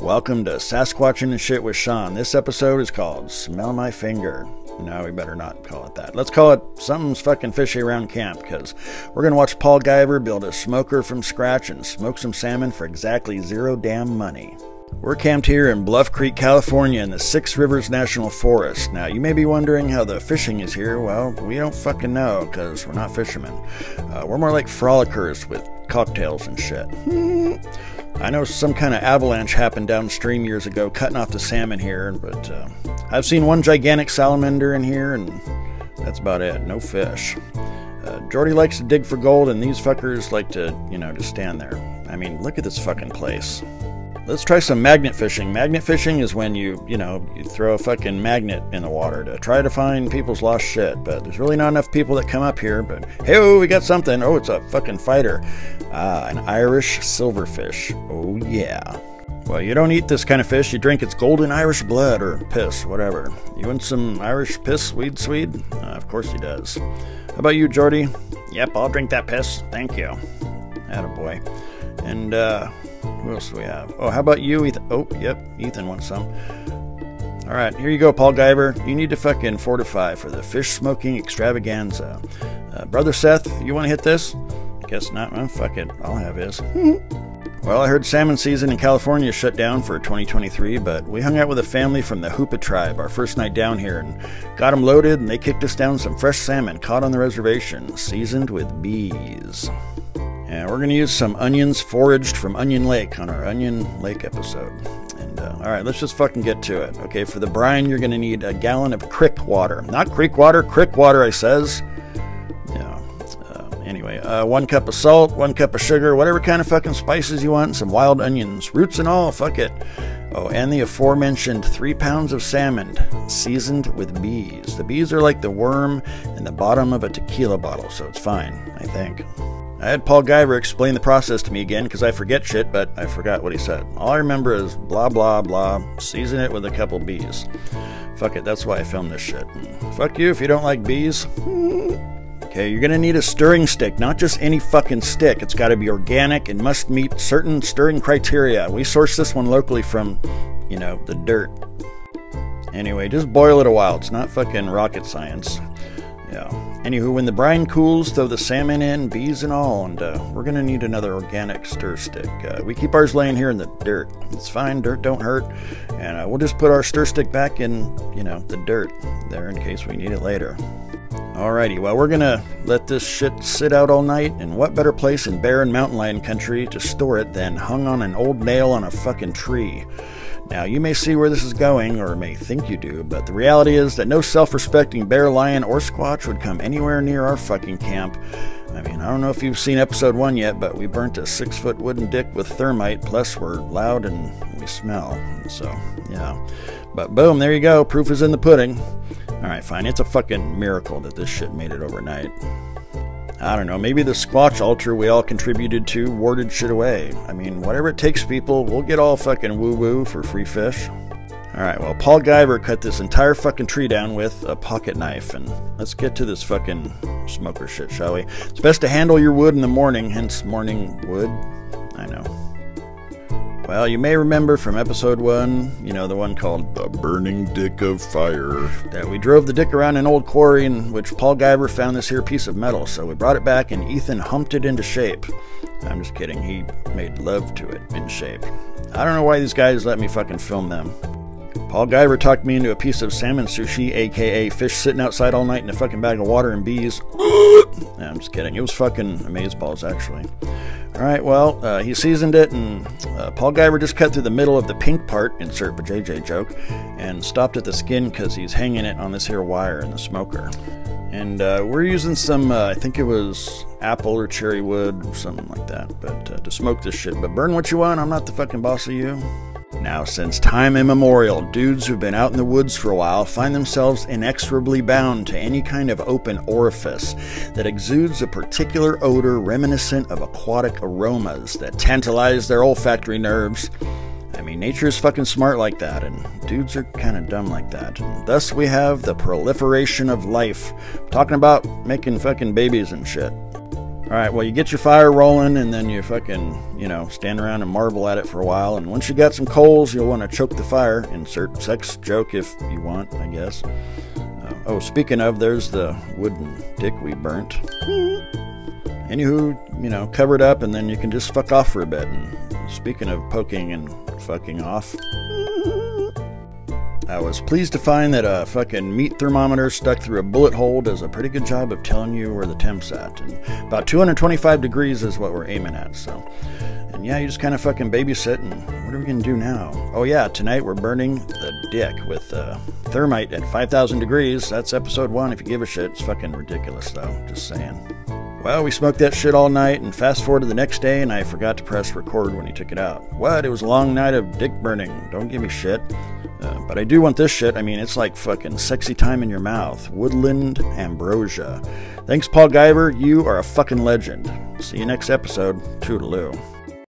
Welcome to Sasquatching Sh with Sean. This episode is called Smell My Finger. No, we better not call it that. Let's call it Something's Fucking Fishy Around Camp, because we're going to watch Paul Guyver build a smoker from scratch and smoke some salmon for exactly zero damn money. We're camped here in Bluff Creek, California in the Six Rivers National Forest. Now, you may be wondering how the fishing is here. Well, we don't fucking know, because we're not fishermen. We're more like frolickers with cocktails and shit. I know some kind of avalanche happened downstream years ago, cutting off the salmon here, but I've seen one gigantic salamander in here, and that's about it. No fish. Jordy likes to dig for gold, and these fuckers like to, just stand there. I mean, look at this fucking place. Let's try some magnet fishing. Magnet fishing is when you throw a fucking magnet in the water to try to find people's lost shit. But there's really not enough people that come up here. But hey, we got something. Oh, it's a fucking fighter. An Irish silverfish. Oh, yeah. Well, you don't eat this kind of fish. You drink its golden Irish blood or piss, whatever. You want some Irish piss, Swede? Of course he does. How about you, Jordy? Yep, I'll drink that piss. Thank you. Attaboy. And, who else do we have? Oh, how about you, Ethan? Oh, yep, Ethan wants some. Alright, here you go, Paul Guyver. You need to fucking fortify for the fish smoking extravaganza. Brother Seth, you want to hit this? Guess not. Well, fuck it. I'll have his. Well, I heard salmon season in California shut down for 2023, but we hung out with a family from the Hoopa tribe our first night down here and got them loaded, and they kicked us down some fresh salmon caught on the reservation, seasoned with bees. And we're going to use some onions foraged from Onion Lake on our Onion Lake episode. And, alright, let's just fucking get to it. Okay, for the brine, you're going to need a gallon of crick water. Not creek water, I says. Yeah. Anyway, 1 cup of salt, 1 cup of sugar, whatever kind of fucking spices you want, some wild onions, roots and all, fuck it. Oh, and the aforementioned 3 pounds of salmon, seasoned with bees. The bees are like the worm in the bottom of a tequila bottle, so it's fine, I think. I had Paul Guyver explain the process to me again because I forget shit, but I forgot what he said. All I remember is blah, blah, blah, season it with a couple bees. Fuck it, that's why I filmed this shit. Fuck you if you don't like bees. Okay, you're gonna need a stirring stick, not just any fucking stick. It's gotta be organic and must meet certain stirring criteria. We sourced this one locally from, the dirt. Anyway, just boil it a while. It's not fucking rocket science. Yeah. Anywho, when the brine cools, throw the salmon in, bees and all, and we're going to need another organic stir stick. We keep ours laying here in the dirt. It's fine, dirt don't hurt, and we'll just put our stir stick back in, the dirt there in case we need it later. Alrighty, well, we're going to let this shit sit out all night, and what better place in barren mountain lion country to store it than hung on an old nail on a fucking tree. Now, you may see where this is going, or may think you do, but the reality is that no self-respecting bear, lion, or squatch would come anywhere near our fucking camp. I mean, I don't know if you've seen episode 1 yet, but we burnt a 6-foot wooden dick with thermite, plus we're loud and we smell. So, yeah. But boom, there you go. Proof is in the pudding. Alright, fine. It's a fucking miracle that this shit made it overnight. I don't know, maybe the Squatch altar we all contributed to warded shit away. I mean, whatever it takes, people, we'll get all fucking woo-woo for free fish. Alright, well, Paul Guyver cut this entire fucking tree down with a pocket knife, and let's get to this fucking smoker shit, shall we? It's best to handle your wood in the morning, hence morning wood. I know. Well, you may remember from episode 1, the one called The Burning Dick of Fire, that we drove the dick around an old quarry in which Paul Guyver found this here piece of metal, so we brought it back and Ethan humped it into shape. I'm just kidding, he made love to it in shape. I don't know why these guys let me fucking film them. Paul Guyver talked me into a piece of salmon sushi, aka fish sitting outside all night in a fucking bag of water and bees. I'm just kidding, it was fucking amazeballs actually. Alright, well, he seasoned it, and Paul Guyver just cut through the middle of the pink part, insert JJ joke, and stopped at the skin because he's hanging it on this here wire in the smoker. And we're using some, I think it was apple or cherry wood, or something like that, but to smoke this shit. But burn what you want, I'm not the fucking boss of you. Now, since time immemorial, dudes who've been out in the woods for a while find themselves inexorably bound to any kind of open orifice that exudes a particular odor reminiscent of aquatic aromas that tantalize their olfactory nerves. I mean, nature is fucking smart like that, and dudes are kind of dumb like that. And thus we have the proliferation of life. I'm talking about making fucking babies and shit. Alright, well, you get your fire rolling, and then you fucking, stand around and marvel at it for a while. And once you got some coals, you'll want to choke the fire. Insert sex joke if you want, I guess. Oh, speaking of, there's the wooden dick we burnt. Anywho, cover it up, and then you can just fuck off for a bit. And speaking of poking and fucking off, I was pleased to find that a fucking meat thermometer stuck through a bullet hole does a pretty good job of telling you where the temp's at. And about 225 degrees is what we're aiming at, so. And yeah, you just kind of fucking babysit, and what are we going to do now? Oh yeah, tonight we're burning the dick with thermite at 5,000 degrees. That's episode 1, if you give a shit. It's fucking ridiculous, though, just saying. Well, we smoked that shit all night, and fast forward to the next day, and I forgot to press record when he took it out. What? It was a long night of dick burning. Don't give me shit. But I do want this shit. I mean, it's like fucking sexy time in your mouth. Woodland ambrosia. Thanks, Paul Guyver. You are a fucking legend. See you next episode. Toodaloo.